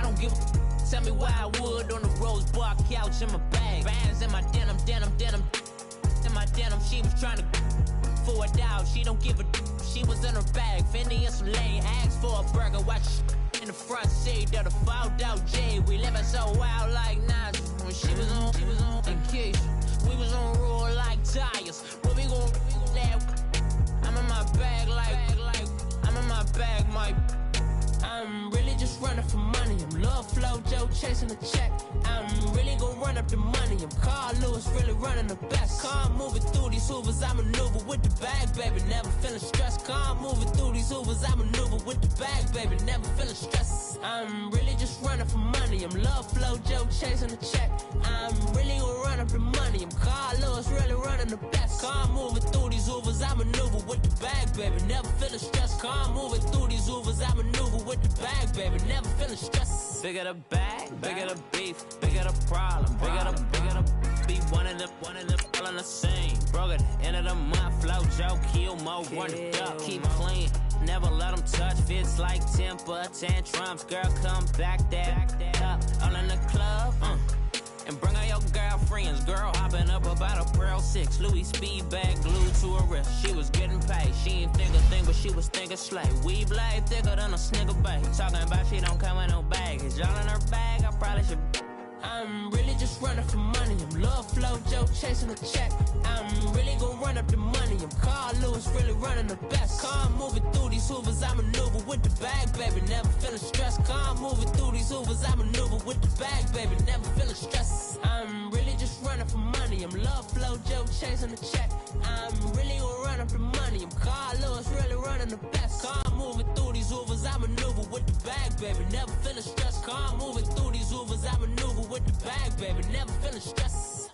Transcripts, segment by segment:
don't give a. Tell me why I would on the rose bar couch in my bag. Bands in my denim. In my denim, she was trying to for a doubt. She don't give a. She was in her bag. Fendi and some lane. Asked for a burger. Watch in the front seat of the fouled out J. We living so wild like Nas. When she was on vacation. We was on roll like tires. What we gon' I'm in my bag like I'm in my bag, my. I'm really just running for money. I'm Love Flow Joe chasing the check. I'm really gonna run up the money. I'm Carl Lewis, really running the best. Car moving through these Hoovers, I maneuver with the bag, baby. Never feeling stressed. Car moving through these Hoovers, I maneuver with the bag, baby. Never feeling stressed. I'm really just running for money. I'm Love Flow Joe chasing the check. I'm really gonna run up the money. I'm Carl Lewis, really running the best. Car moving through these Hoovers, I maneuver with the bag, baby. Never feeling stressed. Car moving through these Hoovers, I maneuver with the bag, baby. Never feeling stressed. Bigger the bag, bigger the beef, bigger the problem, bigger the be one of the all in the same. Broke at the end of the month, flow Joe, kill mo, run it up, keep clean. Never let them touch, fits like temper tantrums. Girl, come back that up, all in the club, and bring all your girlfriends. Girl hopping up about a Pearl 6 Louis speed bag glued to her wrist. She was getting paid. She ain't think a thing, but she was thinking slay. We blade thicker than a snigger bag. Talking about she don't come with no baggage. Y'all in her bag, I probably should. I'm really just running for money. I'm Love Flow Joe chasing the check. I'm really gonna run up the money. I'm Carl Lewis, really running the best. Car moving through these Hoovers, I maneuver with the bag, baby. Never feeling stressed. Car moving through these Hoovers, I maneuver with the bag, baby. Never feeling stressed. I'm really just running for money. I'm Love Flow Joe chasing the check. I'm really gonna run up the money. I'm Carl Lewis, really running the best. Car moving through these Hoovers, I maneuver with the bag, baby. Never feeling stressed. Car moving through these Hoovers, I maneuver with the bag, baby. Never feeling stressed.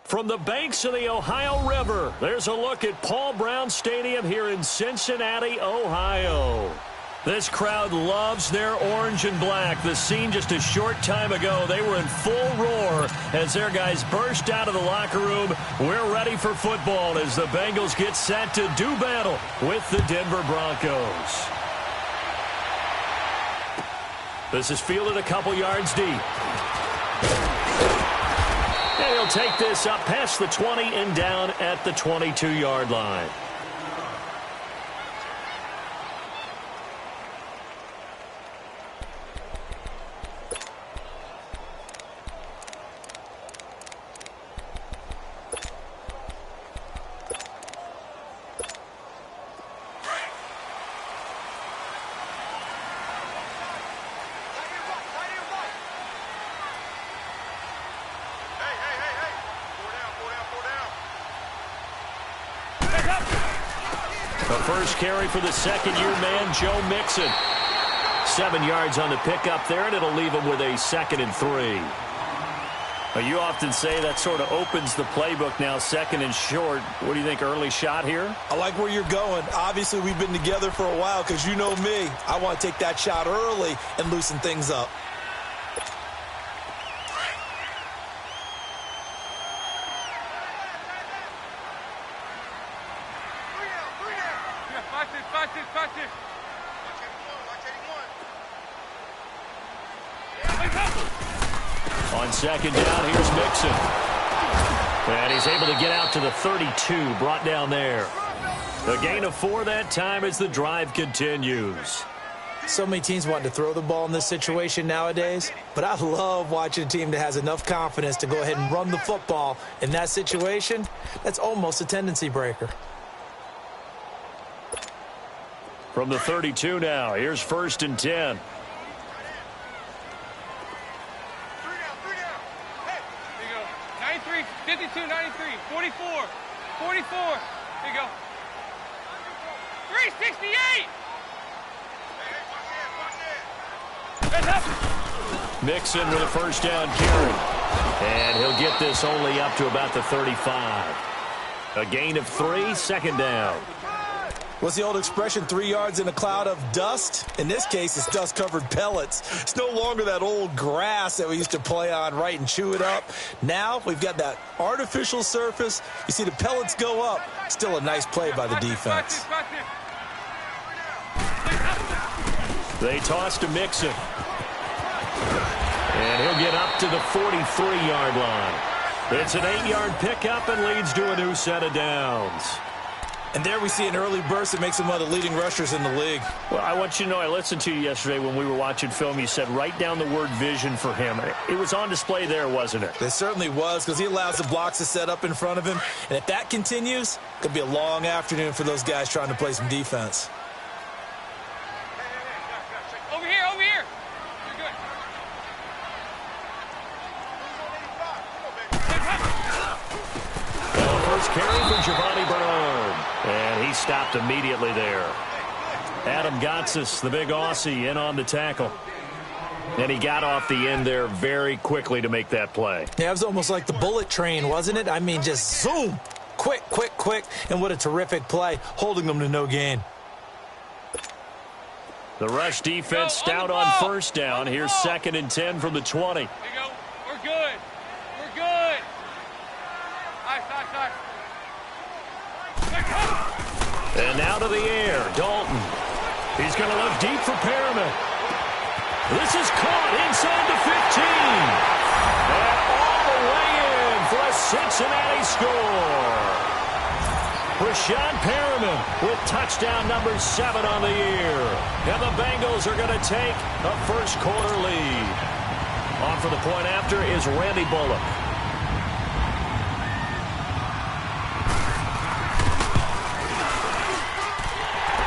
From the banks of the Ohio River, there's a look at Paul Brown Stadium here in Cincinnati, Ohio. This crowd loves their orange and black. The scene just a short time ago, they were in full roar as their guys burst out of the locker room. We're ready for football as the Bengals get set to do battle with the Denver Broncos. This is fielded a couple yards deep. And he'll take this up past the 20 and down at the 22-yard line. First carry for the second-year man, Joe Mixon. 7 yards on the pickup there, and it'll leave him with a 2nd and 3. Now, you often say that sort of opens the playbook now, 2nd and short. What do you think, early shot here? I like where you're going. Obviously, we've been together for a while because you know me. I want to take that shot early and loosen things up. On second down, here's Mixon. And he's able to get out to the 32, brought down there. A gain of 4 that time as the drive continues. So many teams want to throw the ball in this situation nowadays, but I love watching a team that has enough confidence to go ahead and run the football. In that situation, that's almost a tendency breaker. From the 32 now, here's 1st and 10. There you go. 93, 52, 93, 44, 44. There you go. 368! Mixon with a first down carry. And he'll get this only up to about the 35. A gain of 3, 2nd down. What's the old expression, 3 yards in a cloud of dust? In this case, it's dust-covered pellets. It's no longer that old grass that we used to play on, right, and chew it up. Now we've got that artificial surface. You see the pellets go up. Still a nice play by the defense. They toss to Mixon. And he'll get up to the 43-yard line. It's an 8-yard pickup and leads to a new set of downs. And there we see an early burst that makes him one of the leading rushers in the league. Well, I want you to know, I listened to you yesterday when we were watching film. You said write down the word vision for him. It was on display there, wasn't it? It certainly was, because he allows the blocks to set up in front of him. And if that continues, it could be a long afternoon for those guys trying to play some defense. Over here, over here. You're good. First carry for Giovanni Bernard. And he stopped immediately there. Adam Gotsis, the big Aussie, in on the tackle. And he got off the end there very quickly to make that play. Yeah, it was almost like the bullet train, wasn't it? I mean, just zoom. Quick, quick, quick. And what a terrific play, holding them to no gain. The rush defense stout on first down. Here's 2nd and 10 from the 20. There you go. We're good. We're good. Nice. And now to the air, Dalton. He's going to look deep for Perriman. This is caught inside the 15. And all the way in for a Cincinnati score. Rashad Perriman with touchdown number 7 on the year. And the Bengals are going to take a first-quarter lead. On for the point after is Randy Bullock.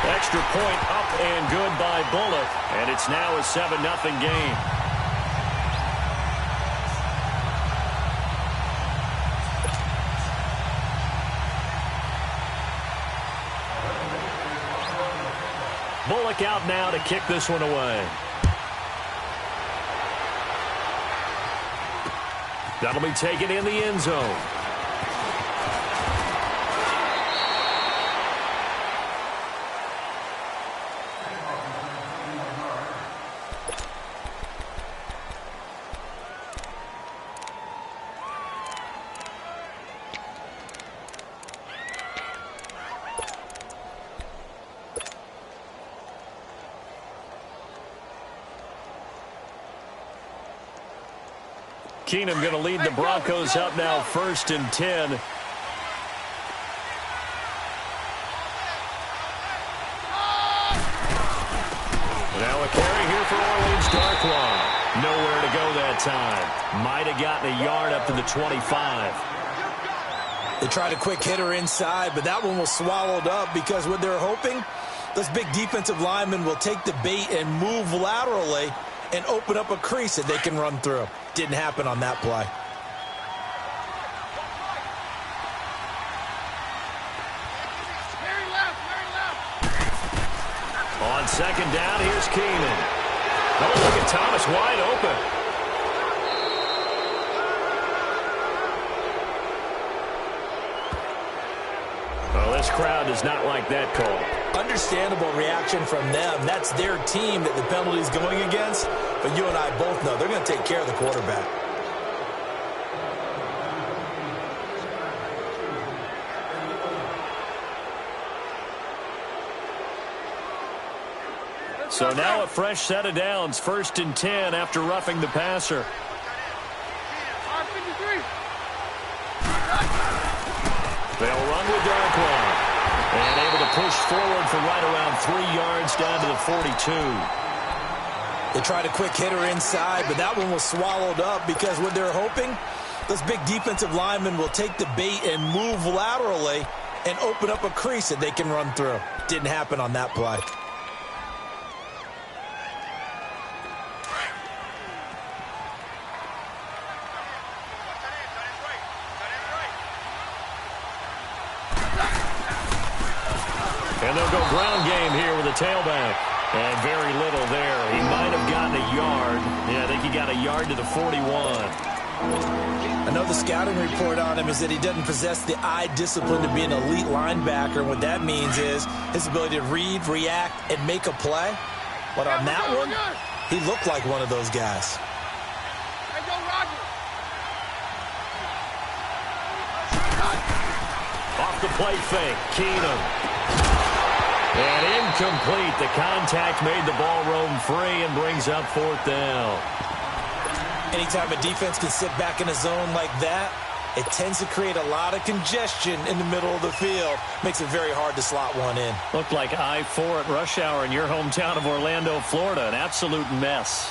Extra point up and good by Bullock. And it's now a 7-0 game. Bullock out now to kick this one away. That'll be taken in the end zone. Keenum going to lead the Broncos up now 1st and 10. Now a carry here for Orleans Darkwa. Nowhere to go that time. Might have gotten a yard up to the 25. They tried a quick hitter inside, but that one was swallowed up because what they're hoping, those big defensive linemen will take the bait and move laterally and open up a crease that they can run through. Didn't happen on that play. Very left. On 2nd down, here's Keenan. Oh, look at Thomas wide open. Oh, this crowd does not like that call. Understandable reaction from them. That's their team that the penalty's going against. But you and I both know they're going to take care of the quarterback. So now a fresh set of downs. 1st and 10 after roughing the passer. They'll run with Darkwa. And able to push forward for right around 3 yards down to the 42. They tried a quick hitter inside, but that one was swallowed up because what they're hoping, those big defensive linemen will take the bait and move laterally and open up a crease that they can run through. Didn't happen on that play. And they'll go ground game here with a tailback. And very little there. He might have gotten a yard. Yeah, I think he got a yard to the 41. I know the scouting report on him is that he doesn't possess the eye discipline to be an elite linebacker. And what that means is his ability to read, react, and make a play. But on that one, he looked like one of those guys. Hey, go, Roger. Off the play fake, Keenum. And incomplete. The contact made the ball roam free and brings up fourth down. Anytime a defense can sit back in a zone like that, it tends to create a lot of congestion in the middle of the field. Makes it very hard to slot one in. Looked like I-4 at rush hour in your hometown of Orlando, Florida. An absolute mess.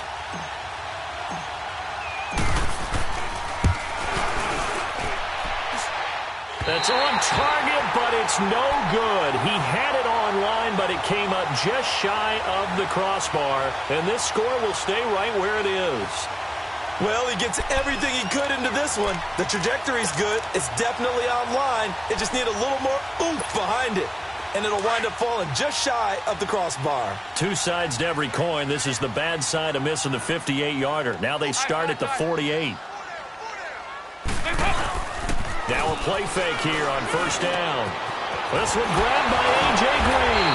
That's on target, but it's no good. He had it online, but it came up just shy of the crossbar. And this score will stay right where it is. Well, he gets everything he could into this one. The trajectory's good. It's definitely online. It just needs a little more oomph behind it. And it'll wind up falling just shy of the crossbar. Two sides to every coin. This is the bad side of missing the 58-yarder. Now they start at the 48. Now a play fake here on first down. This one grabbed by A.J. Green.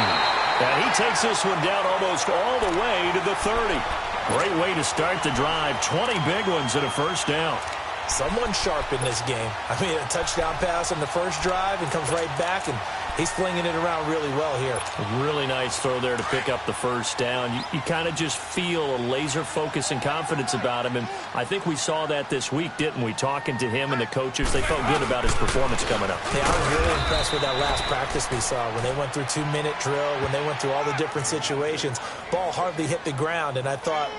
And he takes this one down almost all the way to the 30. Great way to start the drive. 20 big ones and a first down. Someone sharp in this game. I mean, a touchdown pass on the first drive and comes right back, and he's flinging it around really well here. A really nice throw there to pick up the first down. You kind of just feel a laser focus and confidence about him, and I think we saw that this week, didn't we? Talking to him and the coaches, they felt good about his performance coming up. Yeah, I was really impressed with that last practice we saw when they went through 2-minute drill, when they went through all the different situations. Ball hardly hit the ground, and I thought,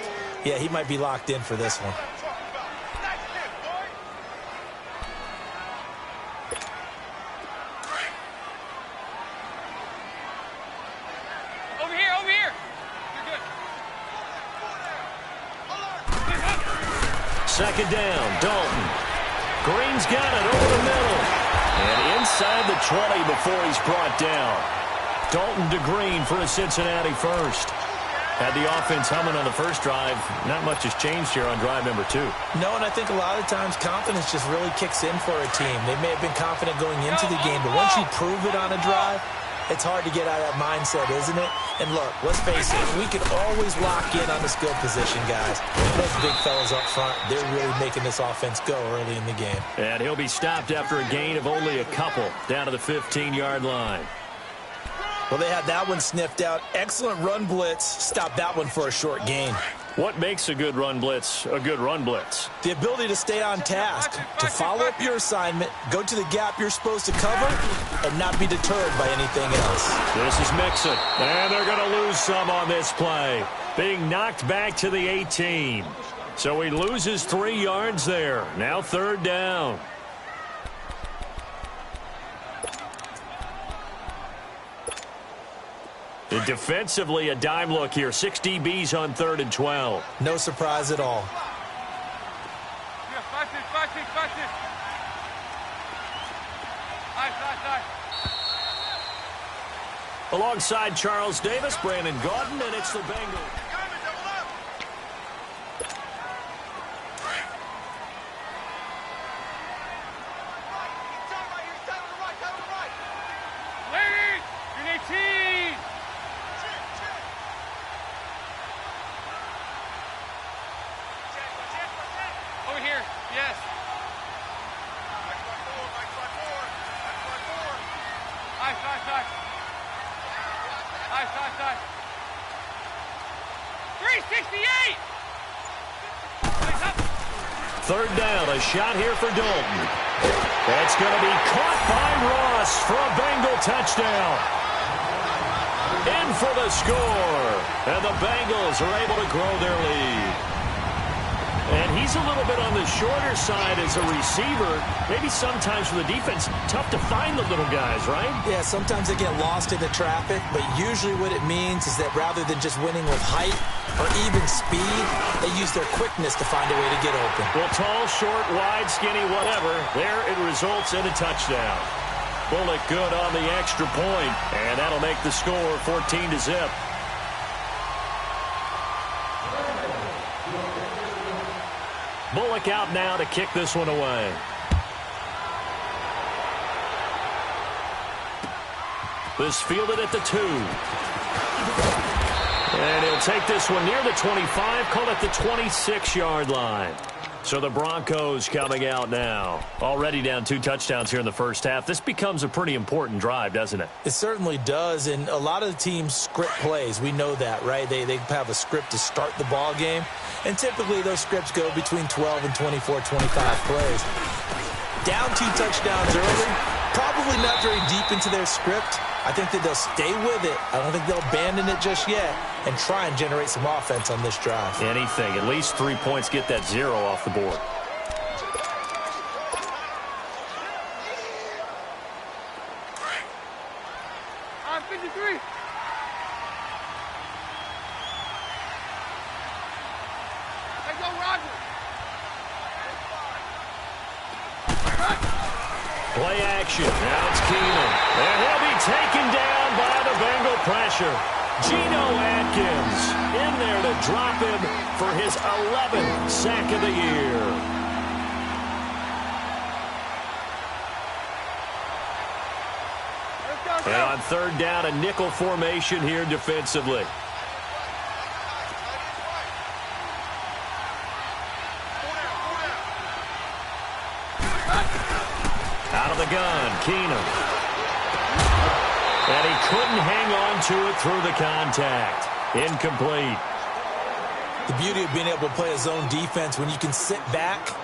yeah, he might be locked in for this one. Second down, Dalton. Green's got it over the middle. And inside the 20 before he's brought down. Dalton to Green for a Cincinnati first. Had the offense humming on the first drive. Not much has changed here on drive number 2. No, and I think a lot of times confidence just really kicks in for a team. They may have been confident going into the game, but once you prove it on a drive, it's hard to get out of that mindset, isn't it? And look, let's face it, we can always lock in on the skill position, guys. Those big fellas up front, they're really making this offense go early in the game. And he'll be stopped after a gain of only a couple down to the 15-yard line. Well, they had that one sniffed out. Excellent run blitz. Stopped that one for a short gain. What makes a good run blitz a good run blitz? The ability to stay on task, to follow up your assignment, go to the gap you're supposed to cover, and not be deterred by anything else. This is Mixon, and they're going to lose some on this play. Being knocked back to the 18. So he loses 3 yards there. Now third down. And defensively, a dime look here. 6 DBs on 3rd and 12. No surprise at all. Alongside Charles Davis, Brandon Gaudin, and it's the Bengals. Third down, a shot here for Dalton. It's going to be caught by Ross for a Bengal touchdown. In for the score. And the Bengals are able to grow their lead. And he's a little bit on the shorter side as a receiver. Maybe sometimes for the defense, tough to find the little guys, right? Yeah, sometimes they get lost in the traffic, but usually what it means is that rather than just winning with height or even speed, they use their quickness to find a way to get open. Well, tall, short, wide, skinny, whatever, there it results in a touchdown. Bullock good on the extra point, and that'll make the score 14-0. Bullock out now to kick this one away. This fielded at the 2. And he'll take this one near the 25, call it the 26-yard line. So the Broncos coming out now. Already down 2 touchdowns here in the first half. This becomes a pretty important drive, doesn't it? It certainly does, and a lot of the teams script plays. We know that, right? They have a script to start the ball game, and typically those scripts go between 12 and 24, 25 plays. Down 2 touchdowns early, probably not very deep into their script. I think that they'll stay with it. I don't think they'll abandon it just yet and try and generate some offense on this drive. Anything. At least 3 points, get that 0 off the board. On 53. Let's go, Roger. Play action. Now it's Keenan. And he'll be taken down by the Bengal pressure. Geno Atkins in there to drop him for his 11th sack of the year. And on 3rd down, a nickel formation here defensively. Out of the gun, Keenan. And he couldn't hang on to it through the contact. Incomplete. The beauty of being able to play a zone defense when you can sit back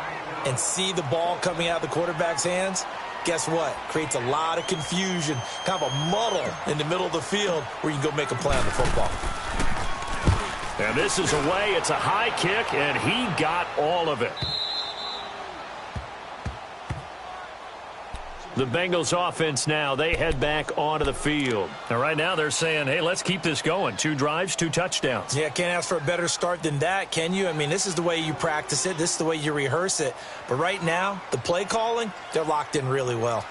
and see the ball coming out of the quarterback's hands, guess what? Creates a lot of confusion, kind of a muddle in the middle of the field where you can go make a play on the football. And this is away. It's a high kick, and he got all of it. The Bengals offense now, they head back onto the field. And right now they're saying, hey, let's keep this going. 2 drives, 2 touchdowns. Yeah, can't ask for a better start than that, can you? I mean, this is the way you practice it. This is the way you rehearse it. But right now, the play calling, they're locked in really well.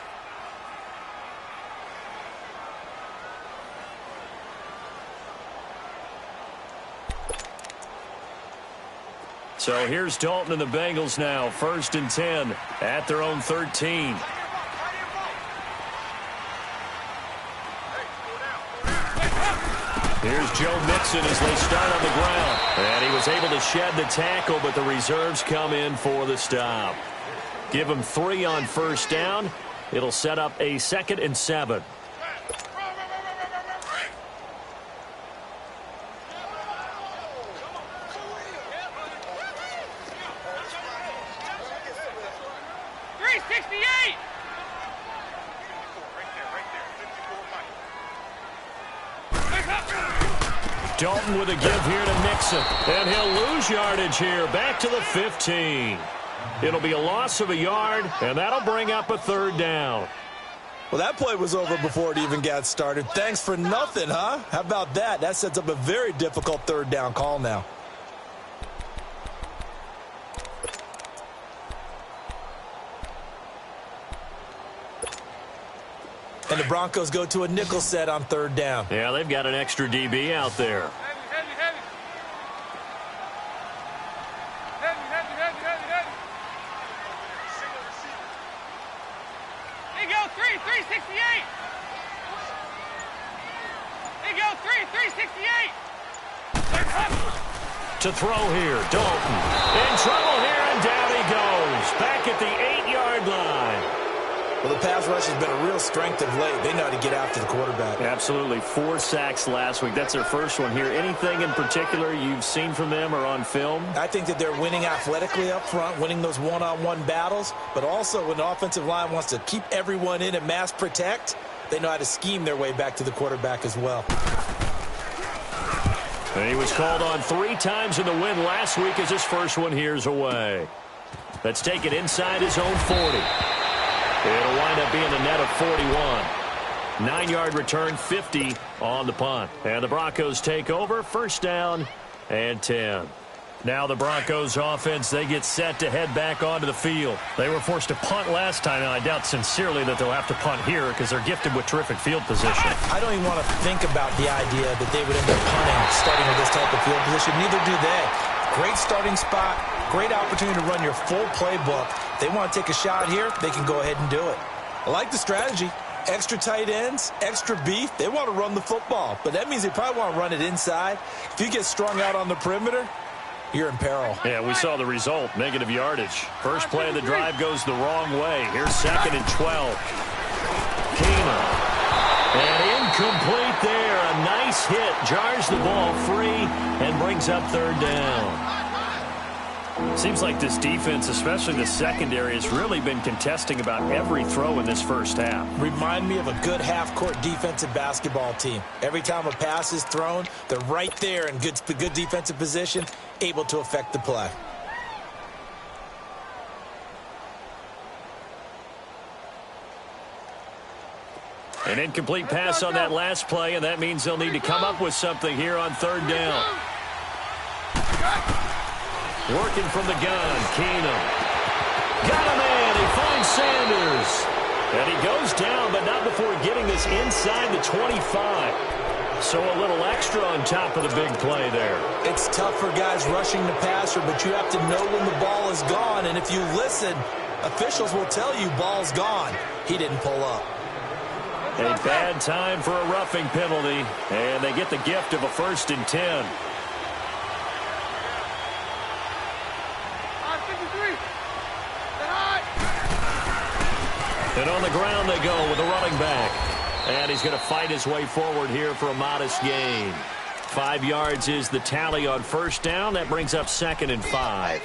So here's Dalton and the Bengals now. 1st and 10 at their own 13. Here's Joe Mixon as they start on the ground. And he was able to shed the tackle, but the reserves come in for the stop. Give him 3 on 1st down. It'll set up a 2nd and 7. Dalton with a give here to Mixon. And he'll lose yardage here. Back to the 15. It'll be a loss of a yard, and that'll bring up a 3rd down. Well, that play was over before it even got started. Thanks for nothing, huh? How about that? That sets up a very difficult 3rd down call now. And the Broncos go to a nickel set on 3rd down. Yeah, they've got an extra DB out there. Heavy. There you go, 368. There you go, 368. To throw here, Dalton. In trouble here, and down he goes. Back at the 8-yard line. Well, the pass rush has been a real strength of late. They know how to get after the quarterback. Absolutely. 4 sacks last week. That's their first one here. Anything in particular you've seen from them or on film? I think that they're winning athletically up front, winning those one-on-one battles, but also when the offensive line wants to keep everyone in and mass protect, they know how to scheme their way back to the quarterback as well. And he was called on 3 times in the win last week as his first one here's away. Let's take it inside his own 40. It'll wind up being a net of 41. 9-yard return, 50 on the punt. And the Broncos take over, 1st down and 10. Now the Broncos offense, they get set to head back onto the field. They were forced to punt last time, and I doubt sincerely that they'll have to punt here because they're gifted with terrific field position. I don't even want to think about the idea that they would end up punting starting with this type of field position. Neither do they. Great starting spot, Great opportunity to run your full playbook. If they want to take a shot here, they can go ahead and do it. I like the strategy. Extra tight ends, extra beef. They want to run the football, but that means they probably want to run it inside. If you get strung out on the perimeter, you're in peril. Yeah, we saw the result, negative yardage. First play of the drive goes the wrong way. Here's 2nd and 12. Keenum. And incomplete there. A nice hit. Jars the ball free and brings up 3rd down. Seems like this defense, especially the secondary, has really been contesting about every throw in this first half. Remind me of a good half-court defensive basketball team. Every time a pass is thrown, they're right there in good defensive position, able to affect the play. An incomplete pass on that last play, and that means they'll need to come up with something here on 3rd down. Working from the gun, Keenum. Got a man. He finds Sanders. And he goes down, but not before getting this inside the 25. So a little extra on top of the big play there. It's tough for guys rushing the passer, but you have to know when the ball is gone. And if you listen, officials will tell you ball's gone. He didn't pull up. A bad time for a roughing penalty, and they get the gift of a 1st and 10. And on the ground they go with the running back. And he's going to fight his way forward here for a modest gain. 5 yards is the tally on 1st down. That brings up 2nd and 5.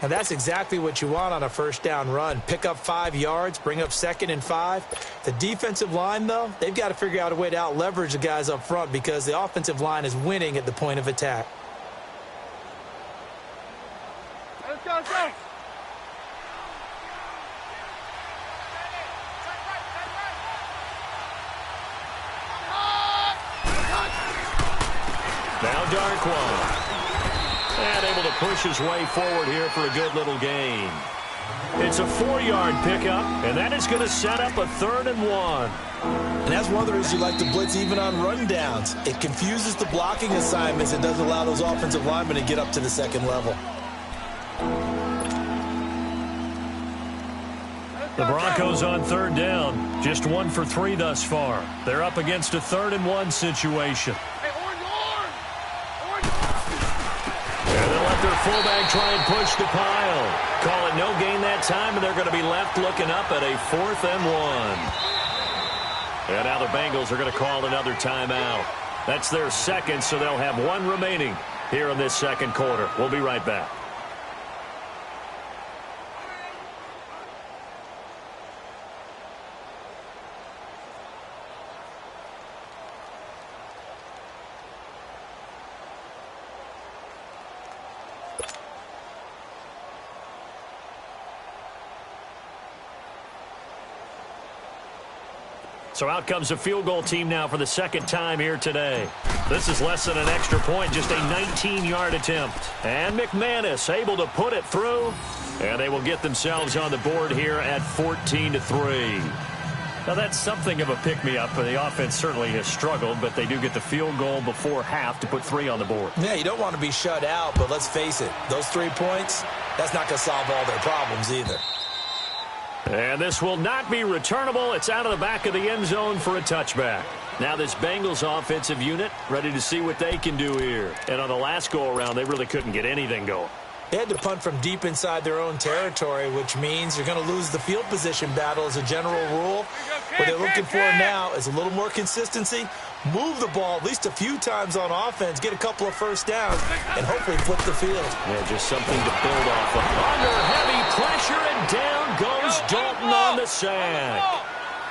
And that's exactly what you want on a 1st down run. Pick up 5 yards, bring up 2nd and 5. The defensive line, though, they've got to figure out a way to out-leverage the guys up front because the offensive line is winning at the point of attack. Let's go, let's go. Now Darkwan. And able to push his way forward here for a good little gain. It's a 4-yard pickup, and that is going to set up a 3rd and 1. And that's one of the reasons you like to blitz even on rundowns. It confuses the blocking assignments. It doesn't allow those offensive linemen to get up to the 2nd level. The Broncos on 3rd down. Just 1 for 3 thus far. They're up against a 3rd and 1 situation. Their fullback try and push the pile. Call it no gain that time, and they're going to be left looking up at a 4th and 1. And now the Bengals are going to call another timeout. That's their 2nd, so they'll have 1 remaining here in this 2nd quarter. We'll be right back. So out comes a field goal team now for the 2nd time here today. This is less than an extra point, just a 19-yard attempt. And McManus able to put it through, and they will get themselves on the board here at 14-3. Now that's something of a pick-me-up. The offense certainly has struggled, but they do get the field goal before half to put 3 on the board. Yeah, you don't want to be shut out, but let's face it, those 3 points, that's not going to solve all their problems either. And this will not be returnable. It's out of the back of the end zone for a touchback. Now this Bengals offensive unit ready to see what they can do here. And on the last go-around, they really couldn't get anything going. They had to punt from deep inside their own territory, which means you're going to lose the field position battle as a general rule. What they're looking for now is a little more consistency, move the ball at least a few times on offense, get a couple of 1st downs, and hopefully flip the field. Yeah, just something to build off of. Under heavy pressure, and down goes Dalton on the sack.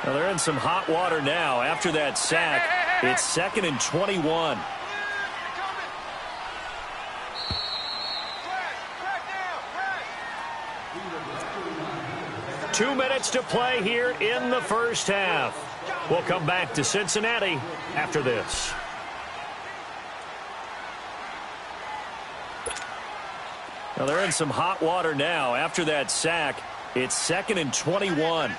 Well, they're in some hot water now. After that sack, it's 2nd and 21. Two minutes to play here in the first half. We'll come back to Cincinnati after this. Well, they're in some hot water now. After that sack, it's 2nd and 21.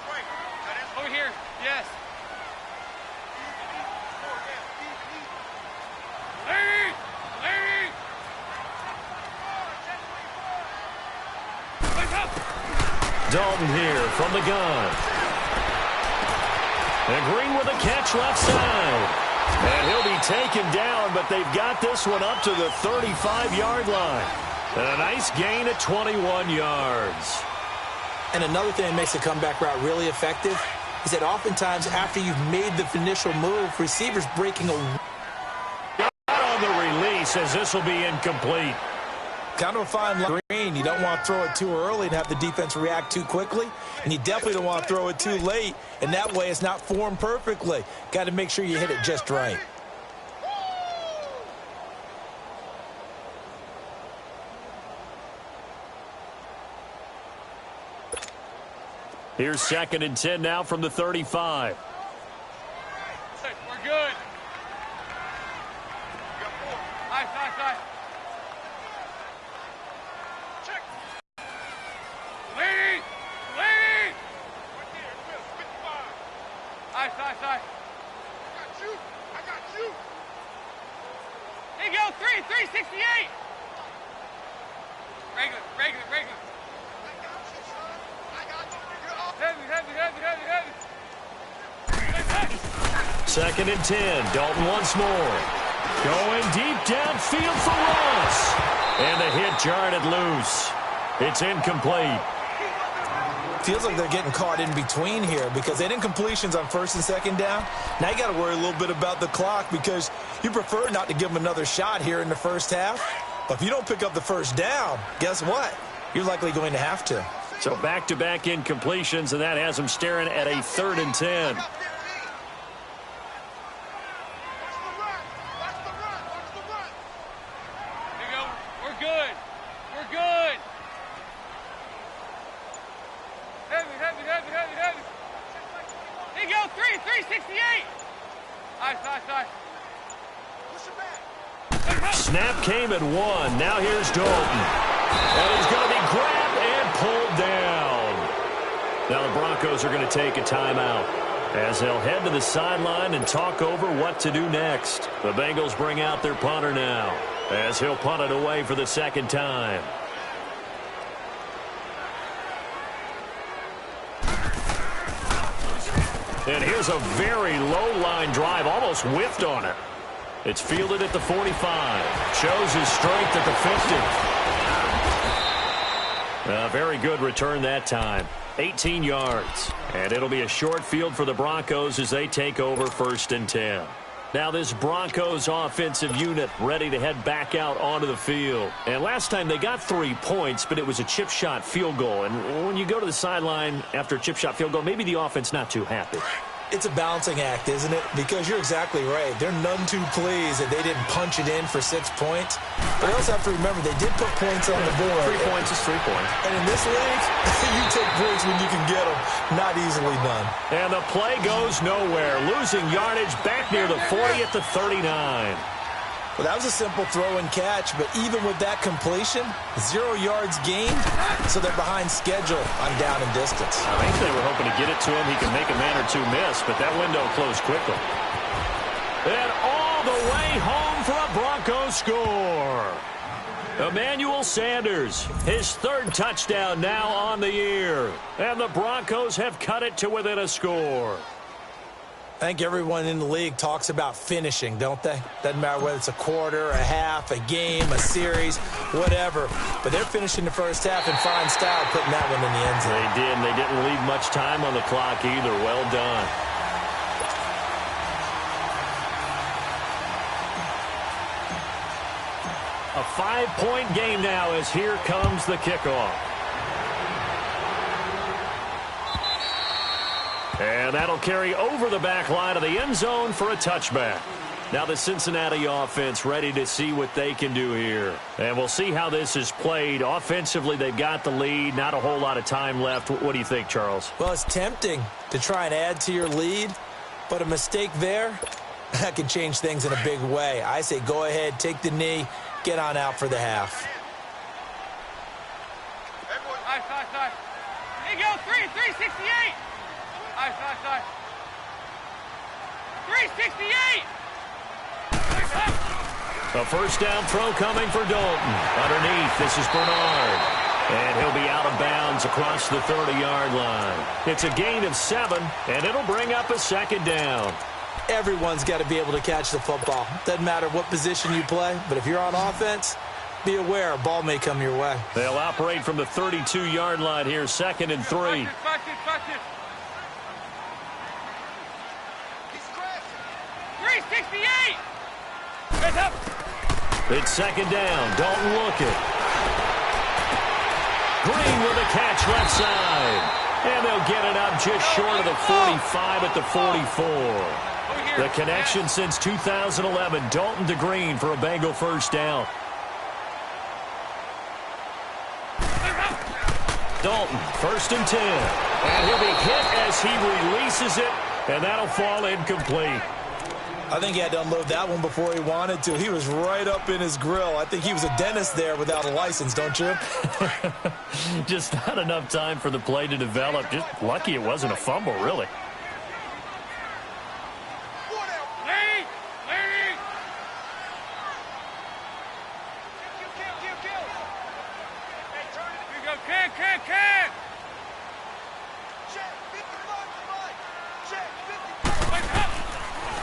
Over here, yes. Dalton here from the gun. And Green with a catch left side. And he'll be taken down, but they've got this one up to the 35-yard line. And a nice gain at 21 yards. And another thing that makes the comeback route really effective is that oftentimes after you've made the initial move, receivers breaking a... On the release as this will be incomplete. Kind of a fine line. Green, you don't want to throw it too early and have the defense react too quickly. And you definitely don't want to throw it too late. And that way it's not formed perfectly. Got to make sure you hit it just right. Here's 2nd and 10 now from the 35. We're good. Nice. Check. Lead. Nice. I got you. Here you go, 368. Regular. Heavy. 2nd and 10. Dalton once more. Going deep downfield for Ross. And the hit jarred it loose. It's incomplete. Feels like they're getting caught in between here because they didn't completions on 1st and 2nd down. Now you got to worry a little bit about the clock because you prefer not to give them another shot here in the first half. But if you don't pick up the first down, guess what? You're likely going to have to. So back-to-back incompletions, and that has them staring at a 3rd and 10. We're good. Heavy. Here you go, 368. Nice. Push it back. Snap came at 1. Now here's Dalton. And he's going to be grabbed and pulled down. Now the Broncos are going to take a timeout as they'll head to the sideline and talk over what to do next. The Bengals bring out their punter now as he'll punt it away for the 2nd time. And here's a very low-line drive, almost whiffed on it. It's fielded at the 45. Shows his strength at the 50. A very good return that time. 18 yards. And it'll be a short field for the Broncos as they take over 1st and 10. Now this Broncos offensive unit ready to head back out onto the field. And last time they got 3 points, but it was a chip shot field goal. And when you go to the sideline after a chip shot field goal, maybe the offense not too happy. It's a balancing act, isn't it? Because you're exactly right. They're none too pleased that they didn't punch it in for 6 points. But they also have to remember they did put points on the board. 3 points is 3 points. And in this league, you take points when you can get them. Not easily done. And the play goes nowhere. Losing yardage back near the 40 at the 39. Well, that was a simple throw and catch, but even with that completion, 0 yards gained, so they're behind schedule on down and distance. I think they were hoping to get it to him. He can make a man or two miss, but that window closed quickly. And all the way home for a Broncos score. Emmanuel Sanders, his 3rd touchdown now on the year. And the Broncos have cut it to within a score. I think everyone in the league talks about finishing, don't they? Doesn't matter whether it's a quarter, a half, a game, a series, whatever. But they're finishing the first half in fine style, putting that one in the end zone. They did, and they didn't leave much time on the clock either. Well done. A 5-point game now as here comes the kickoff. And that'll carry over the back line of the end zone for a touchback. Now the Cincinnati offense ready to see what they can do here. And we'll see how this is played. Offensively, they've got the lead. Not a whole lot of time left. What do you think, Charles? Well, it's tempting to try and add to your lead, but a mistake there, that can change things in a big way. I say go ahead, take the knee, get on out for the half. Nice. Here you go, 368. Nice. 368. A first down throw coming for Dalton. Underneath, this is Bernard. And he'll be out of bounds across the 30-yard line. It's a gain of 7, and it'll bring up a second down. Everyone's got to be able to catch the football. Doesn't matter what position you play, but if you're on offense, be aware a ball may come your way. They'll operate from the 32-yard line here, 2nd and 3. Watch it. .368! Heads up! It's 2nd down. Dalton looking. Green with a catch left side. And they'll get it up just short of the 45 at the 44. The connection since 2011. Dalton to Green for a Bengal first down. Dalton, 1st and 10. And he'll be hit as he releases it, and that'll fall incomplete. I think he had to unload that one before he wanted to. He was right up in his grill. I think he was a dentist there without a license, don't you? Just not enough time for the play to develop. Just lucky it wasn't a fumble, really.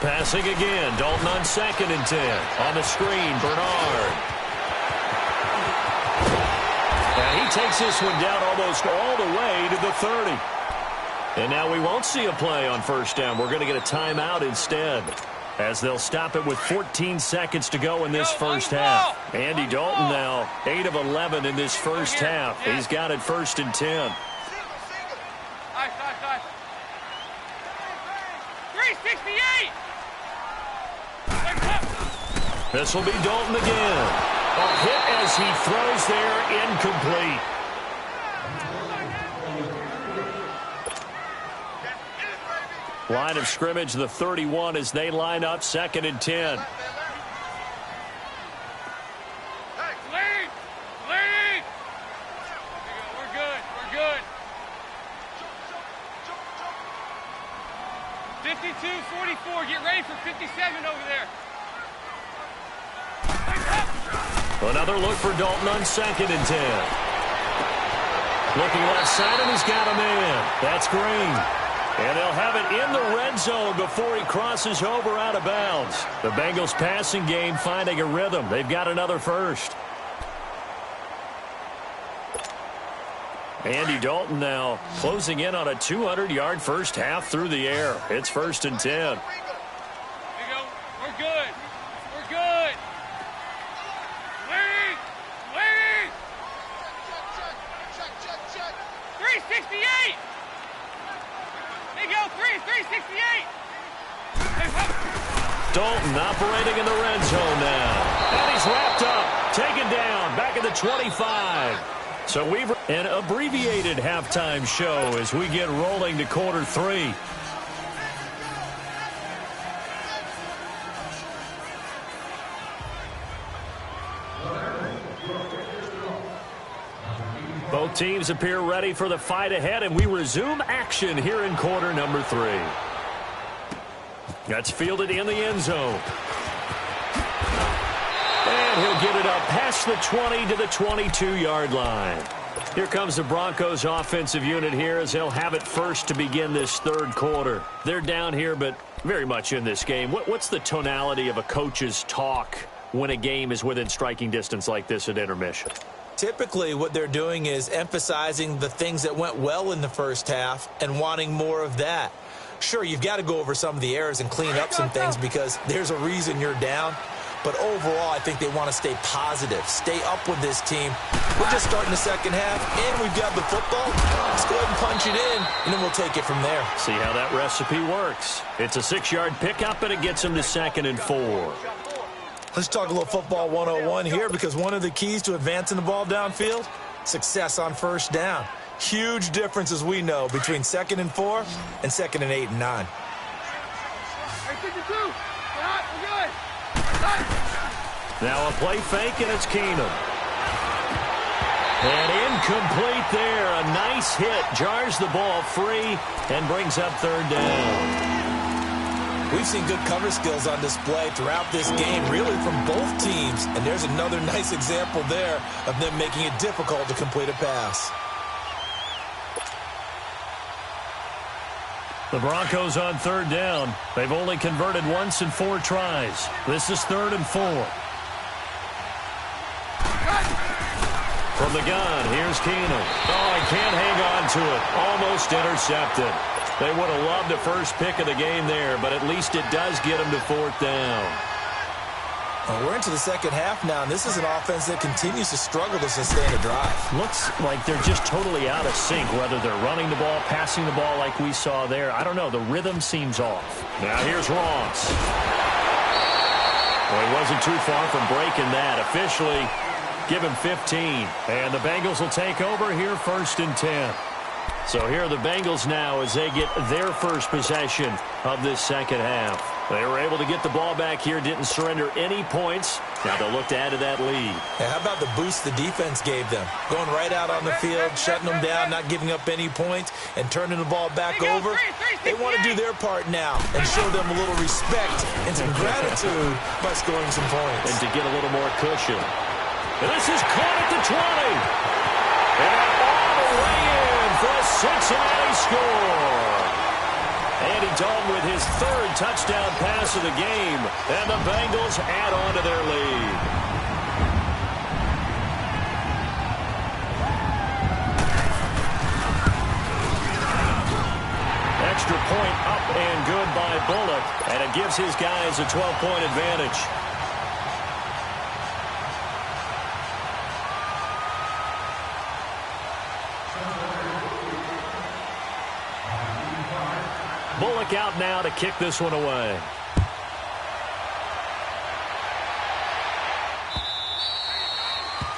Passing again. Dalton on 2nd and 10. On the screen, Bernard. And he takes this one down almost all the way to the 30. And now we won't see a play on first down. We're going to get a timeout instead, as they'll stop it with 14 seconds to go in this first half. Andy Dalton now 8 of 11 in this first half. He's got it 1st and 10. 368! This will be Dalton again. A hit as he throws there, incomplete. Line of scrimmage, the 31, as they line up 2nd and 10. Lead! We're good. 52-44. Get ready for 57 over there. Another look for Dalton on 2nd and 10. Looking left side, and he's got a man. That's Green. And they'll have it in the red zone before he crosses over out of bounds. The Bengals passing game finding a rhythm. They've got another first. Andy Dalton now closing in on a 200-yard first half through the air. It's 1st and 10. There you go. We're good. 368! There you go, 368! Dalton operating in the red zone now. And he's wrapped up, taken down, back at the 25. So we've an abbreviated halftime show as we get rolling to quarter 3. Both teams appear ready for the fight ahead, and we resume action here in quarter number 3. That's fielded in the end zone. And he'll get it up past the 20 to the 22-yard line. Here comes the Broncos offensive unit here as they'll have it first to begin this third quarter. They're down here, but very much in this game. What's the tonality of a coach's talk when a game is within striking distance like this at intermission? Typically, what they're doing is emphasizing the things that went well in the first half and wanting more of that. Sure, you've got to go over some of the errors and clean up some things because there's a reason you're down. But overall, I think they want to stay positive, stay up with this team. We're just starting the second half, and we've got the football. Let's go ahead and punch it in, and then we'll take it from there. See how that recipe works. It's a 6-yard pickup, and it gets them to 2nd and 4. Let's talk a little football 101 here because one of the keys to advancing the ball downfield, success on first down. Huge difference, as we know, between 2nd and 4 and 2nd and 8 and 9. Hey, 52. We're hot. We're good. Now a play fake, and it's Keenum. And incomplete there. A nice hit. Jars the ball free and brings up 3rd down. We've seen good cover skills on display throughout this game, really from both teams. And there's another nice example there of them making it difficult to complete a pass. The Broncos on third down. They've only converted once in 4 tries. This is 3rd and 4. From the gun, here's Keenum. Oh, he can't hang on to it. Almost intercepted. They would have loved the first pick of the game there, but at least it does get them to 4th down. Well, we're into the second half now, and this is an offense that continues to struggle to sustain a drive. Looks like they're just totally out of sync, whether they're running the ball, passing the ball like we saw there. I don't know. The rhythm seems off. Now here's Ross. Well, he wasn't too far from breaking that. Officially, give him 15. And the Bengals will take over here 1st and 10. So here are the Bengals now as they get their first possession of this second half. They were able to get the ball back here, didn't surrender any points. Now they'll look to add to that lead. And how about the boost the defense gave them? Going right out on the field, shutting them down, not giving up any points, and turning the ball back over. They want to do their part now and show them a little respect and some gratitude by scoring some points. And to get a little more cushion. And this is caught at the 20. And all the way in for a Cincinnati score. Andy Dalton with his 3rd touchdown pass of the game. And the Bengals add on to their lead. Extra point up and good by Bullock. And it gives his guys a 12-point advantage. Bullock out now to kick this one away.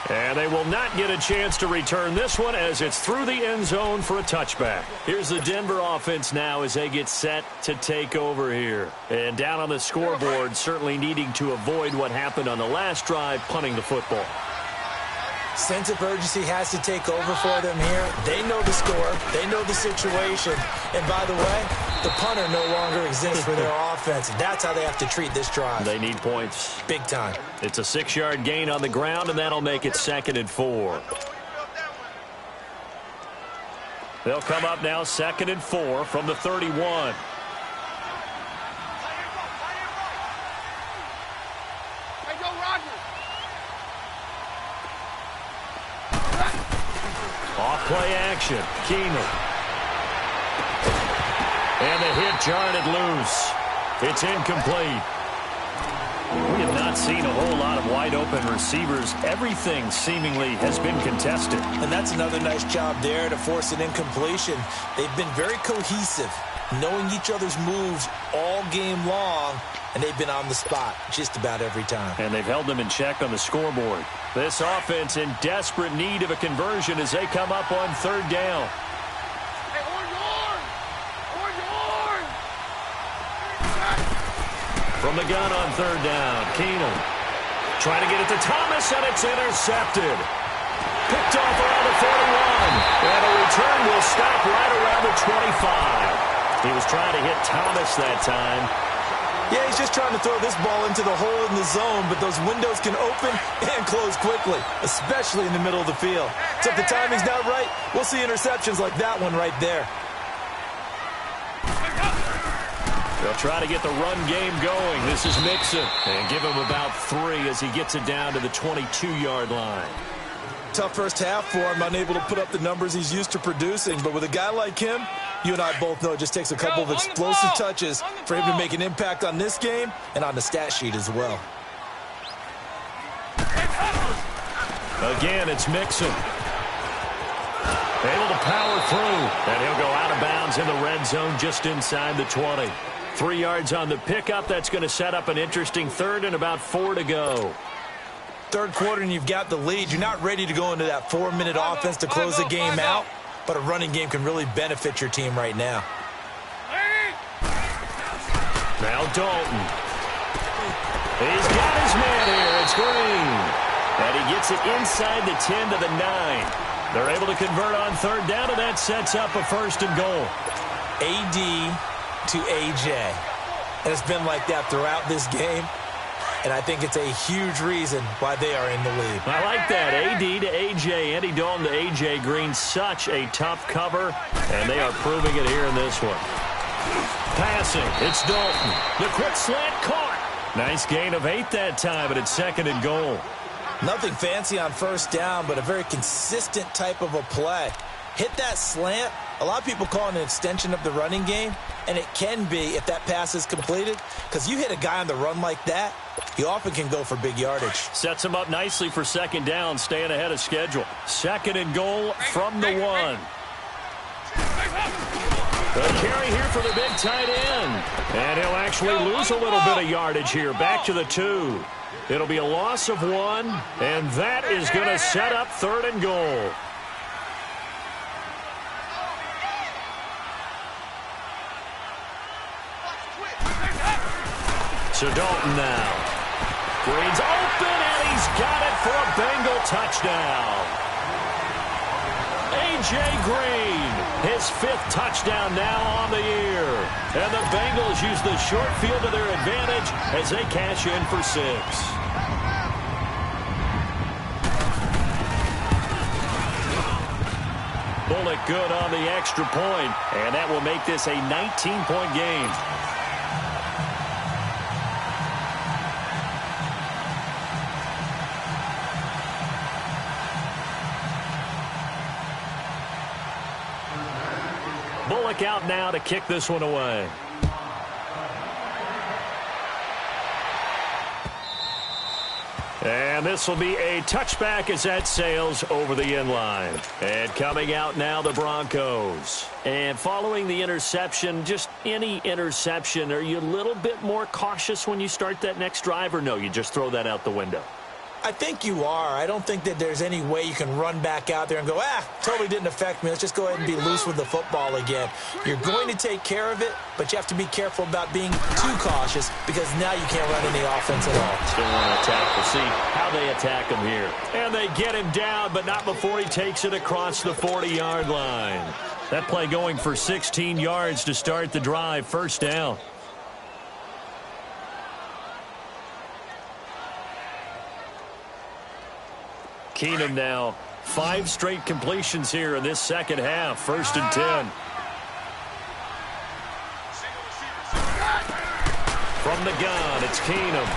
And they will not get a chance to return this one as it's through the end zone for a touchback. Here's the Denver offense now as they get set to take over here. And down on the scoreboard, certainly needing to avoid what happened on the last drive, punting the football. Sense of urgency has to take over for them here. They know the score. They know the situation. And by the way, the punter no longer exists for their offense. That's how they have to treat this drive. They need points. Big time. It's a 6-yard gain on the ground, and that'll make it 2nd and 4. They'll come up now 2nd and 4 from the 31. Off-play action. Keenum. And the hit jarred it loose. It's incomplete. We have not seen a whole lot of wide-open receivers. Everything seemingly has been contested. And that's another nice job there to force an incompletion. They've been very cohesive, knowing each other's moves all game long, and they've been on the spot just about every time. And they've held them in check on the scoreboard. This offense in desperate need of a conversion as they come up on 3rd down. From the gun on 3rd down, Keenum trying to get it to Thomas, and it's intercepted. Picked off around the 41, and a return will stop right around the 25. He was trying to hit Thomas that time. Yeah, he's just trying to throw this ball into the hole in the zone, but those windows can open and close quickly, especially in the middle of the field. So if the timing's not right, we'll see interceptions like that one right there. They'll try to get the run game going. This is Mixon. And give him about 3 as he gets it down to the 22-yard line. Tough first half for him, unable to put up the numbers he's used to producing. But with a guy like him, you and I both know it just takes a couple of explosive touches for him to make an impact on this game and on the stat sheet as well. Again, it's Mixon. Able to power through. And he'll go out of bounds in the red zone just inside the 20. 3 yards on the pickup. That's going to set up an interesting 3rd and about 4 to go. Third quarter and you've got the lead. You're not ready to go into that 4-minute offense to close the game out, but a running game can really benefit your team right now. Now Dalton. He's got his man here. It's Green. And he gets it inside the 10 to the 9. They're able to convert on 3rd down, and that sets up a 1st and goal. AD to AJ. And it's been like that throughout this game. And I think it's a huge reason why they are in the lead. I like that. AD to AJ. Andy Dalton to AJ Green. Such a tough cover. And they are proving it here in this one. Passing. It's Dalton. The quick slant caught. Nice gain of 8 that time, but it's 2nd and goal. Nothing fancy on first down, but a very consistent type of a play. Hit that slant. A lot of people call it an extension of the running game, and it can be if that pass is completed, because you hit a guy on the run like that, he often can go for big yardage. Sets him up nicely for 2nd down, staying ahead of schedule. 2nd and goal from the 1. The carry here for the big tight end. And he'll actually lose a little bit of yardage here. Back to the 2. It'll be a loss of 1, and that is going to set up 3rd and goal. So Dalton now. Green's open, and he's got it for a Bengal touchdown. A.J. Green, his 5th touchdown now on the year. And the Bengals use the short field to their advantage as they cash in for 6. Bullock good on the extra point, and that will make this a 19-point game. Bullock out now to kick this one away. And this will be a touchback as that sails over the end line. And coming out now, the Broncos. And following the interception, just any interception, are you a little bit more cautious when you start that next drive, or no, you just throw that out the window? I think you are. I don't think that there's any way you can run back out there and go, totally didn't affect me. Let's just go ahead and be loose with the football again. You're going to take care of it, but you have to be careful about being too cautious because now you can't run any offense at all. Still want to attack. We'll see how they attack him here. And they get him down, but not before he takes it across the 40-yard line. That play going for 16 yards to start the drive. 1st down. Keenum now. 5 straight completions here in this 2nd half. 1st and 10. From the gun, it's Keenum.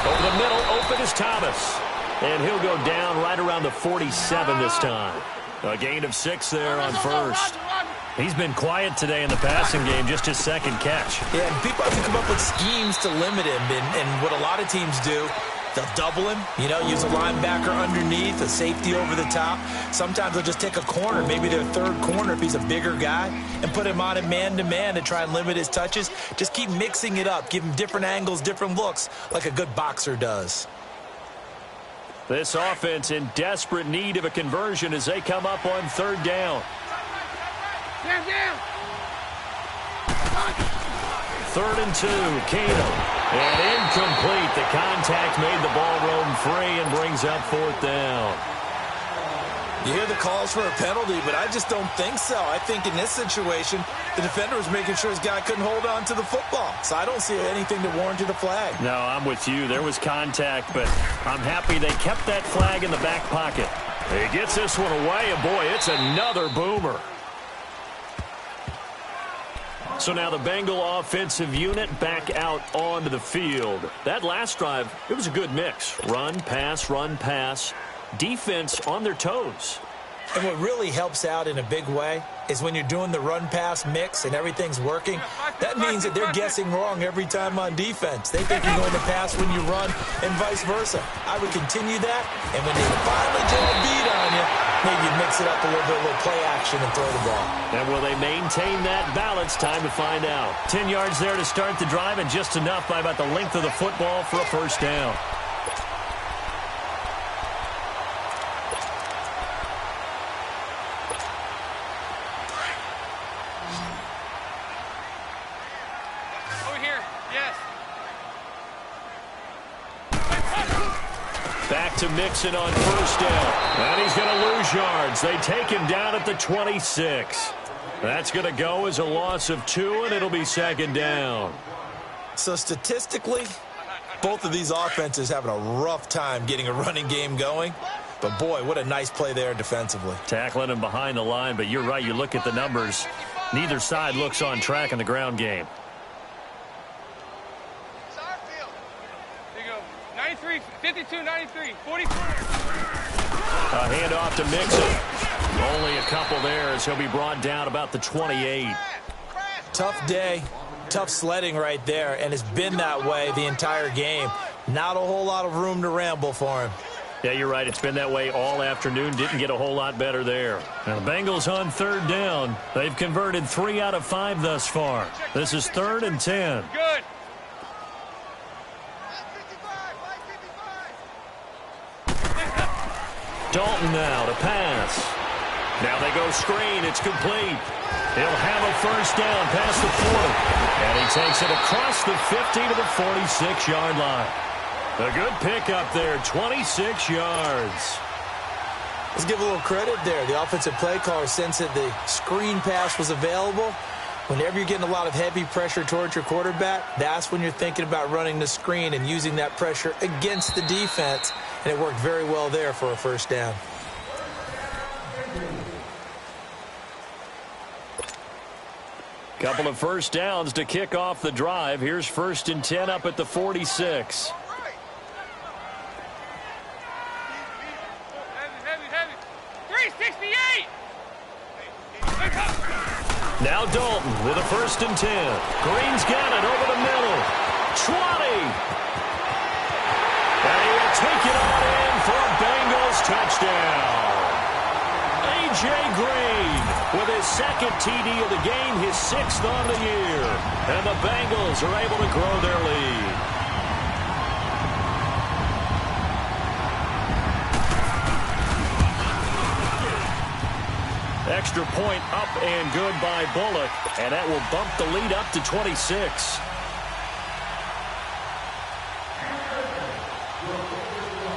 Over the middle, open is Thomas. And he'll go down right around the 47 this time. A gain of 6 there on 1st. He's been quiet today in the passing game, just his 2nd catch. Yeah, and people have to come up with schemes to limit him. And what a lot of teams do, they'll double him, use a linebacker underneath, a safety over the top. Sometimes they'll just take a corner, maybe their 3rd corner if he's a bigger guy, and put him on a man-to-man to try and limit his touches. Just keep mixing it up, give him different angles, different looks, like a good boxer does. This offense in desperate need of a conversion as they come up on 3rd down. 3rd and 2, Keenum. And incomplete. The contact made the ball roam free and brings up 4th down. You hear the calls for a penalty, but I just don't think so. I think in this situation, the defender was making sure his guy couldn't hold on to the football. So I don't see anything to warrant the flag. No, I'm with you. There was contact, but I'm happy they kept that flag in the back pocket. He gets this one away, and boy, it's another boomer. So now the Bengal offensive unit back out onto the field. That last drive, it was a good mix. Run, pass, defense on their toes. And what really helps out in a big way is when you're doing the run-pass mix and everything's working, that means that they're guessing wrong every time on defense. They think you're going to pass when you run and vice versa. I would continue that, and when they finally get a beat on you, maybe you mix it up a little play action and throw the ball. And will they maintain that balance? Time to find out. 10 yards there to start the drive, and just enough by about the length of the football for a 1st down. Back to Mixon on 1st down. And he's going to lose yards. They take him down at the 26. That's going to go as a loss of 2, and it'll be 2nd down. So statistically, both of these offenses having a rough time getting a running game going. But, boy, what a nice play there defensively. Tackling him behind the line, but you're right. You look at the numbers. Neither side looks on track in the ground game. There you go. 93, 52, 93, 44. A handoff to Mixon. Only a couple there as he'll be brought down about the 28. Tough day, tough sledding right there, and it's been that way the entire game. Not a whole lot of room to ramble for him. Yeah, you're right. It's been that way all afternoon. Didn't get a whole lot better there. Now the Bengals on third down. They've converted 3 out of 5 thus far. This is 3rd and 10. Good. Dalton now to pass. Now they go screen. It's complete. He'll have a first down past the 40. And he takes it across the 50 to the 46-yard line. A good pickup there, 26 yards. Let's give a little credit there. The offensive play caller sensed that the screen pass was available. Whenever you're getting a lot of heavy pressure towards your quarterback, that's when you're thinking about running the screen and using that pressure against the defense. And it worked very well there for a first down. Couple of first downs to kick off the drive. Here's 1st and 10 up at the 46. Heavy. 368. Now Dalton with a 1st and 10. Green's got it over the middle. 20. And he will take it on in for a Bengals touchdown. A.J. Green with his 2nd TD of the game, his 6th on the year. And the Bengals are able to grow their lead. Extra point up and good by Bullock, and that will bump the lead up to 26.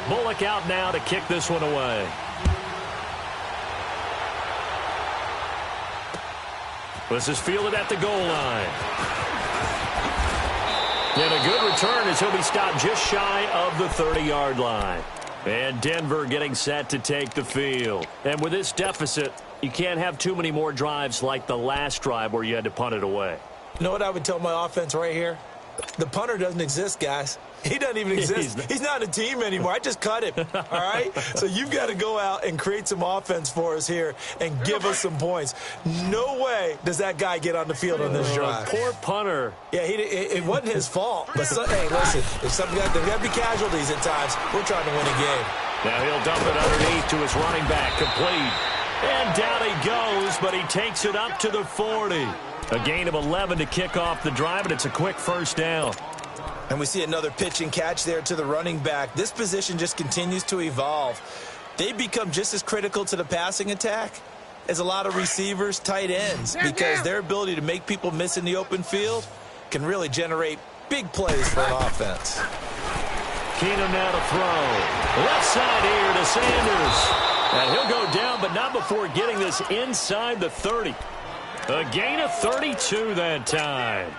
Bullock out now to kick this one away. This is fielded at the goal line. And a good return as he'll be stopped just shy of the 30-yard line. And Denver getting set to take the field. And with this deficit, you can't have too many more drives like the last drive where you had to punt it away. You know what I would tell my offense right here? The punter doesn't exist, guys. He doesn't even exist. He's not a team anymore. I just cut him, all right? So you've got to go out and create some offense for us here and give us some points. No way does that guy get on the field on this drive. Poor punter. Yeah, it wasn't his fault. But, hey, listen, there's got to be casualties at times. We're trying to win a game. Now he'll dump it underneath to his running back, complete. And down he goes, but he takes it up to the 40. A gain of 11 to kick off the drive, and it's a quick first down. And we see another pitch and catch there to the running back. This position just continues to evolve. They become just as critical to the passing attack as a lot of receivers, tight ends, because their ability to make people miss in the open field can really generate big plays for an offense. Keenum now to throw. Left side here to Sanders. And he'll go down, but not before getting this inside the 30. A gain of 32 that time.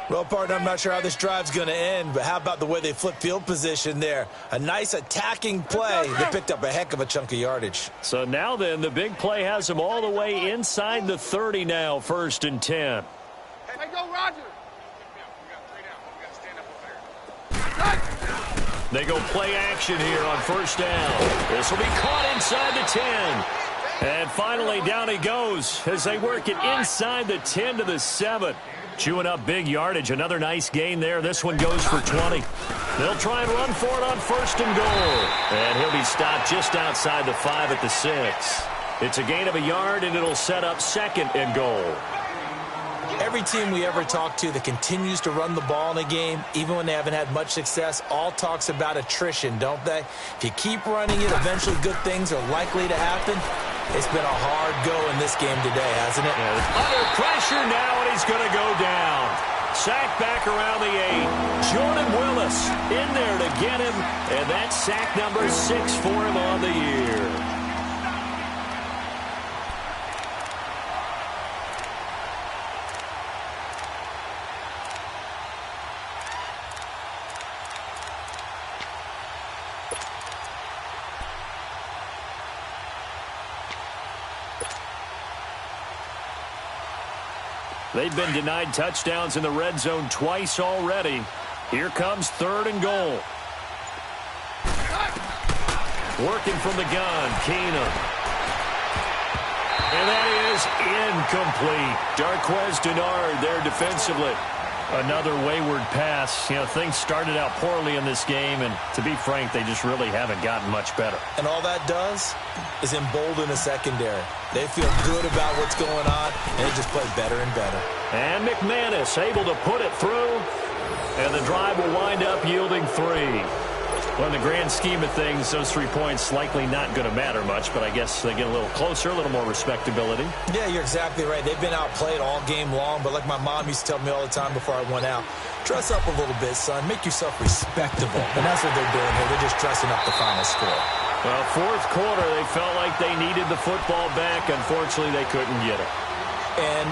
Well, partner, I'm not sure how this drive's going to end, but how about the way they flip field position there? A nice attacking play. They picked up a heck of a chunk of yardage. So now then, the big play has them all the way inside the 30 now, 1st and 10. Hey, go, Roger. They go play action here on 1st down. This will be caught inside the 10. And finally, down he goes as they work it inside the 10 to the 7. Chewing up big yardage. Another nice gain there. This one goes for 20. They'll try and run for it on 1st and goal. And he'll be stopped just outside the 5 at the 6. It's a gain of a yard, and it'll set up 2nd and goal. Every team we ever talk to that continues to run the ball in a game, even when they haven't had much success, all talks about attrition, don't they? If you keep running it, eventually good things are likely to happen. It's been a hard go in this game today, hasn't it? Yeah, under pressure now, and he's going to go down. Sack back around the 8. Jordan Willis in there to get him, and that's sack number 6 for him on the year. They've been denied touchdowns in the red zone twice already. Here comes 3rd and goal. Working from the gun, Keenum. And that is incomplete. Darquez Denard there defensively. Another wayward pass. You know, things started out poorly in this game, and to be frank, they just really haven't gotten much better. And all that does is embolden the secondary. They feel good about what's going on, and they just play better and better. And McManus able to put it through, and the drive will wind up yielding 3. Well, in the grand scheme of things, those 3 points likely not going to matter much, but I guess they get a little closer, a little more respectability. Yeah, you're exactly right. They've been outplayed all game long, but like my mom used to tell me all the time before I went out, dress up a little bit, son. Make yourself respectable. And that's what they're doing here. They're just dressing up the final score. Well, 4th quarter, they felt like they needed the football back. Unfortunately, they couldn't get it. And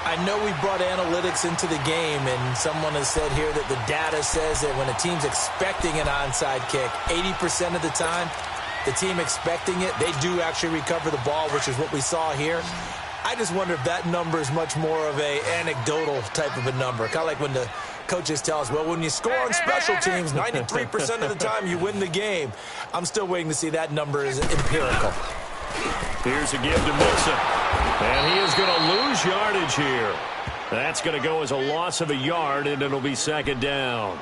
I know we brought analytics into the game, and someone has said here that the data says that when a team's expecting an onside kick, 80% of the time, the team expecting it, they do actually recover the ball, which is what we saw here. I just wonder if that number is much more of a anecdotal type of a number. Kind of like when the coaches tell us, well, when you score on special teams, 93% of the time you win the game. I'm still waiting to see that number is empirical. Here's a give to Mixon. And he is going to lose yardage here. That's going to go as a loss of a yard, and it'll be 2nd down.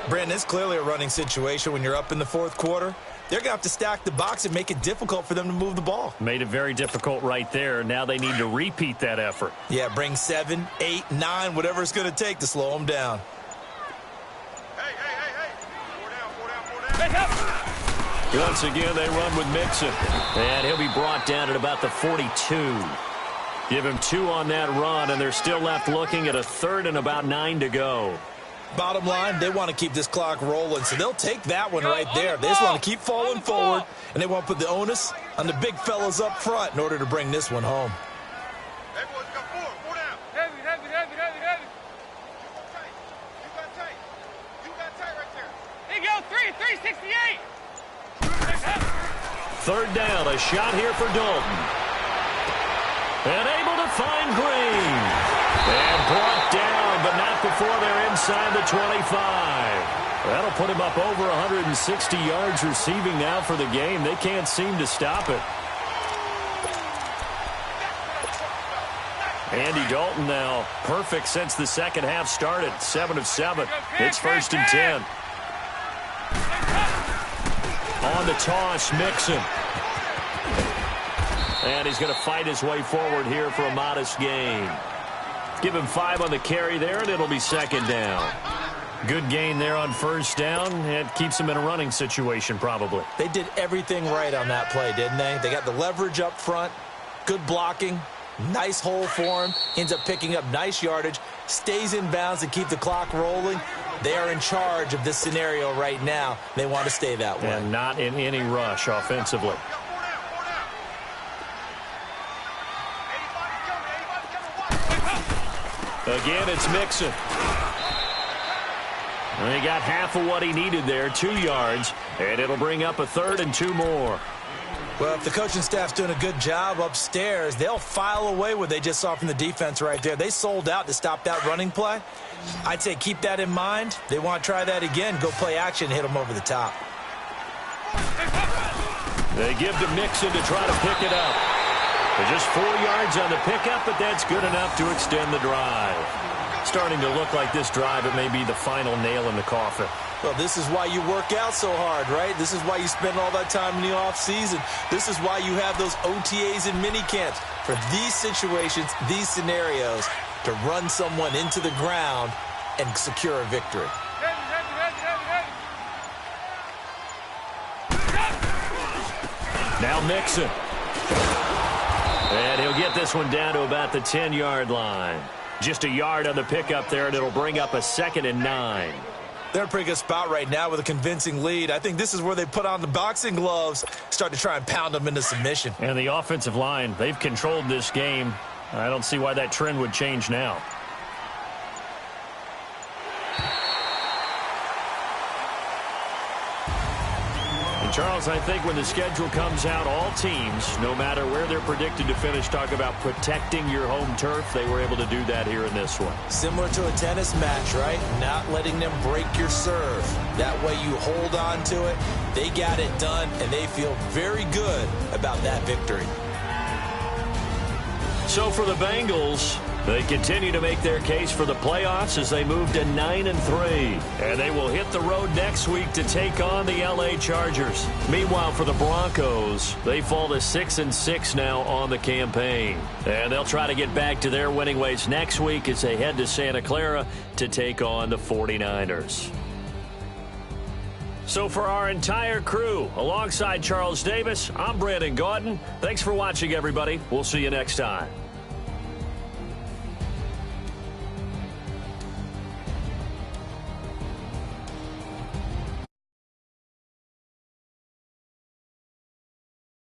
Brandon, it's clearly a running situation when you're up in the 4th quarter. They're going to have to stack the box and make it difficult for them to move the ball. Made it very difficult right there. Now they need to repeat that effort. Yeah, bring 7, 8, 9, whatever it's going to take to slow them down. Hey. 4 down. Once again, they run with Mixon. And he'll be brought down at about the 42. Give him 2 on that run, and they're still left looking at a 3rd and about 9 to go. Bottom line, they want to keep this clock rolling, so they'll take that one right there. They just want to keep falling forward, and they want to put the onus on the big fellas up front in order to bring this one home. Hey, boys, got 4 down. Heavy. You got tight right there. Here you go, 368. 3rd down, a shot here for Dalton. And able to find Green. And brought down, but not before they're inside the 25. That'll put him up over 160 yards receiving now for the game. They can't seem to stop it. Andy Dalton now perfect since the second half started. 7 of 7. It's 1st and 10. On the toss, Mixon. And he's going to fight his way forward here for a modest gain. Give him 5 on the carry there, and it'll be 2nd down. Good gain there on 1st down. It keeps them in a running situation, probably. They did everything right on that play, didn't they? They got the leverage up front, good blocking, nice hole for him, ends up picking up nice yardage, stays in bounds to keep the clock rolling. They are in charge of this scenario right now. They want to stay that way. And not in any rush offensively. Again, it's Mixon. And he got half of what he needed there, 2 yards, and it'll bring up a 3rd and 2 more. Well, if the coaching staff's doing a good job upstairs, they'll file away what they just saw from the defense right there. They sold out to stop that running play. I'd say keep that in mind. They want to try that again, go play action, hit them over the top. They give to Mixon to try to pick it up. They're just 4 yards on the pickup, but that's good enough to extend the drive. Starting to look like this drive, it may be the final nail in the coffin. Well, this is why you work out so hard, right? This is why you spend all that time in the offseason. This is why you have those OTAs and mini camps. For these situations, these scenarios, to run someone into the ground and secure a victory. Now Mixon. And he'll get this one down to about the 10-yard line. Just a yard on the pickup there, and it'll bring up a 2nd and 9. They're in a pretty good spot right now with a convincing lead. I think this is where they put on the boxing gloves, start to try and pound them into submission. And the offensive line, they've controlled this game. I don't see why that trend would change now. Charles, I think when the schedule comes out, all teams, no matter where they're predicted to finish, talk about protecting your home turf. They were able to do that here in this one. Similar to a tennis match, right? Not letting them break your serve. That way you hold on to it. They got it done, and they feel very good about that victory. So for the Bengals, they continue to make their case for the playoffs as they move to 9-3. And they will hit the road next week to take on the L.A. Chargers. Meanwhile, for the Broncos, they fall to 6-6 now on the campaign. And they'll try to get back to their winning ways next week as they head to Santa Clara to take on the 49ers. So for our entire crew, alongside Charles Davis, I'm Brandon Gaudin. Thanks for watching, everybody. We'll see you next time.